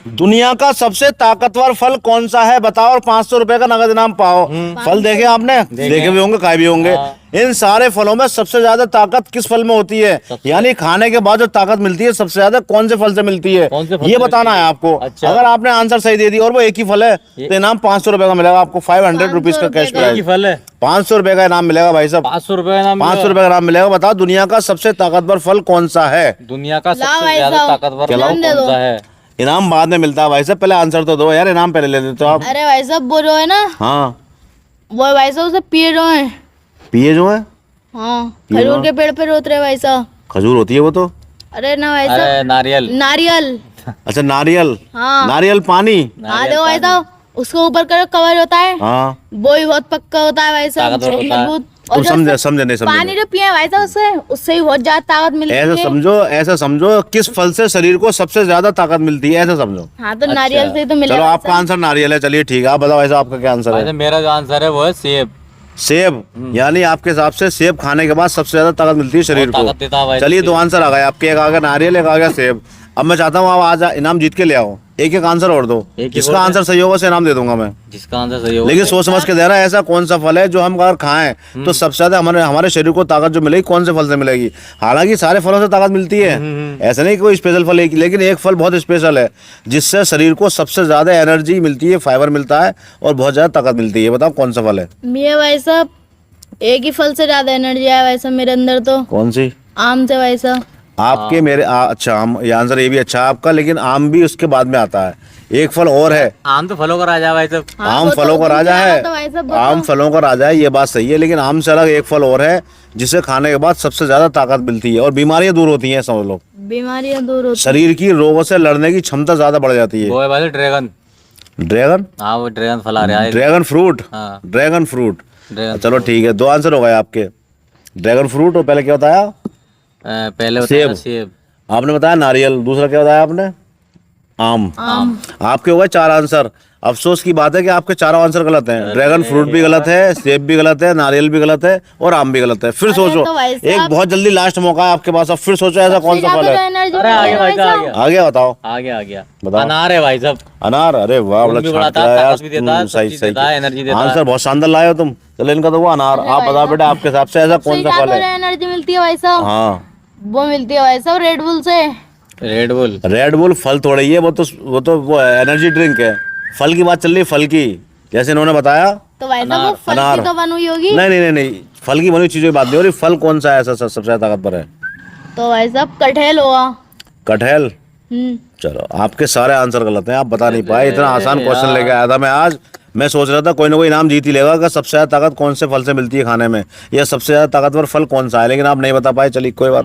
दुनिया का सबसे ताकतवर फल कौन सा है बताओ, और 500 रुपए का नगद इनाम पाओ। फल देखे आपने, देखे भी होंगे, खाए भी होंगे। इन सारे फलों में सबसे ज्यादा ताकत किस फल में होती है, यानी खाने के बाद जो ताकत मिलती है सबसे ज्यादा कौन से फल से मिलती है, ये बताना है आपको। अच्छा। अगर आपने आंसर सही दे दिया और वो एक ही फल है तो इनाम 500 रुपए का मिलेगा आपको, 500 रुपीज का कैश प्राइज। फल है 500 रुपए का इनाम मिलेगा भाई साहब, 500 रुपए का नाम 500 रुपए का इनाम मिलेगा। बताओ दुनिया का सबसे ताकतवर फल कौन सा है। दुनिया का लाओ सबसे भाई ज्यादा साहब, ताकतवर फल इनाम दे कौन दो। सा है? इनाम बाद में मिलता है भाई साहब, पहले आंसर तो दो यार, इनाम पहले ले देते हो आप। अरे भाई साहब वो जो है ना, हाँ, वो भाई साहब उसे पिए जो है। पिए जो है, हाँ, पिए खजूर जो? के पेड़ पे रोते रहे भाई साहब। खजूर होती है वो तो। अरे ना भाई अरे साहब, नारियल नारियल। अच्छा नारियल, हाँ नारियल पानी। हाँ देखो भाई साहब, उसको ऊपर करो कवर होता है, हाँ वो भी बहुत पक्का होता है भाई साहब, ताकतवर होता है। मजबूत। तुम जो समझे, समझे नहीं पानी समझे। जो पिए भाई साहब उससे भी बहुत ज्यादा ताकत मिलती ऐसा है। समझो, ऐसा समझो किस फल से शरीर को सबसे ज्यादा ताकत मिलती है, ऐसा समझो। हाँ तो नारियल से ही तो मिलेगा चलो भाई आपका साहब। आंसर नारियल है, चलिए ठीक है। आप बताओ ऐसा आपका क्या आंसर भाई है। साहब, मेरा जो आंसर है वो है सेब। सेब, यानी आपके हिसाब से सेब खाने के बाद सबसे ज्यादा ताकत मिलती है शरीर बहुत को। ताकत देता है भाई चलिए सेब। 2 आंसर आ गए आपके, एक आ गया नारियल, एक आ गया सेब। अब मैं चाहता हूँ आप आज इनाम जीत के ले आओ, एक एक आंसर और दो, एक जिसका और आंसर सही होगा उसे इनाम दे दूंगा मैं। जिसका आंसर सही होगा। लेकिन सोच समझ के दे रहा है, ऐसा कौन सा फल है जो हम अगर खाएं तो सबसे ज्यादा हमारे हमारे शरीर को ताकत जो मिलेगी कौन से फल से मिलेगी। हालांकि सारे फलों से ताकत मिलती है, ऐसा नहीं कि कोई स्पेशल फल है, लेकिन एक फल बहुत स्पेशल है जिससे शरीर को सबसे ज्यादा एनर्जी मिलती है, फाइबर मिलता है और बहुत ज्यादा ताकत मिलती है। बताओ कौन सा फल है। ये भाई साहब एक ही फल से ज्यादा एनर्जी है भाई साहब मेरे अंदर तो, कौन सी आम से भाई साहब। आपके मेरे अच्छा आम, ये आंसर ये भी अच्छा है आपका, लेकिन आम भी उसके बाद में आता है। एक फल और है, आम तो फलों का राजा है भाई साहब। हाँ, आम वो तो फलों का राजा है, तो भाई साहब वो आम तो- फलों का राजा है, ये बात सही है। लेकिन आम से अलग एक फल और है जिसे खाने के बाद सबसे ज्यादा ताकत मिलती है और बीमारियां दूर होती हैं, समझ लो। बीमारियां दूर होती शरीर की रोगों से लड़ने की क्षमता ज्यादा बढ़ जाती है। वो है भाई साहब ड्रैगन। ड्रैगन, हाँ वो ड्रैगन फल आ रहा है। ड्रैगन फ्रूट, हाँ ड्रैगन फ्रूट। ड्रैगन चलो ठीक है, 2 आंसर हो गए आपके। ड्रैगन फ्रूट, और पहले क्या बताया पहले बताया था सेब। आपने, बताया नारियल, दूसरा क्या बताया आपने, आम। आपके हो गए 4 आंसर। अफसोस की बात है कि आपके चारों आंसर गलत हैं। ड्रैगन फ्रूट भी गलत है, सेब भी गलत है, नारियल भी गलत है और आम भी गलत है। फिर सोचो, तो भाई एक साहब- बहुत जल्दी लास्ट मौका है आपके पास, अब फिर सोचो ऐसा कौन सा फल है। एनर्जी अरे आगे भाई साहब, आ गया। आगे बताओ। आ गया आ गया। बताओ। अनार है भाई साहब। अनार, अरे वाह, खून बड़ा भी छाट बढ़ाता के है, आया ताकत भी देता है, यार। सब सही चीज सही देता है, एनर्जी देता आंसर है। बहुत शानदार लाए हो तुम। चलो इनका तो वो अनार। आप बताओ बेटा आपके हिसाब से ऐसा कौन सा फल है। एनर्जी मिलती है भाई साहब, हाँ, वो मिलती है भाई साहब रेड बुल से। Red bull. रेड बुल फल थोड़ा ही है, वो एनर्जी ड्रिंक है। फल की बात चल रही है, फल की, जैसे इन्होंने बताया। तो भाई साहब वो फल अनार। की तो बनी हुई होगी। नहीं नहीं नहीं नहीं, फल की बनी हुई चीजों की बात नहीं हो रही। फल कौन सा है ऐसा सबसे ज्यादा ताकतवर है। तो भाई साहब कटहल होगा। कटहल। हम्म। चलो आपके सारे आंसर गलत हैं, आप बता नहीं पाए। इतना आसान क्वेश्चन यार। लेके आया था मैं आज। मैं सोच रहा था कोई ना कोई इनाम जीत ही लेगा कि सबसे ज्यादा ताकत कौन से फल से मिलती है खाने में, या सबसे ज्यादा ताकतवर फल कौन सा है, लेकिन आप नहीं बता पाए। चलिए कोई बात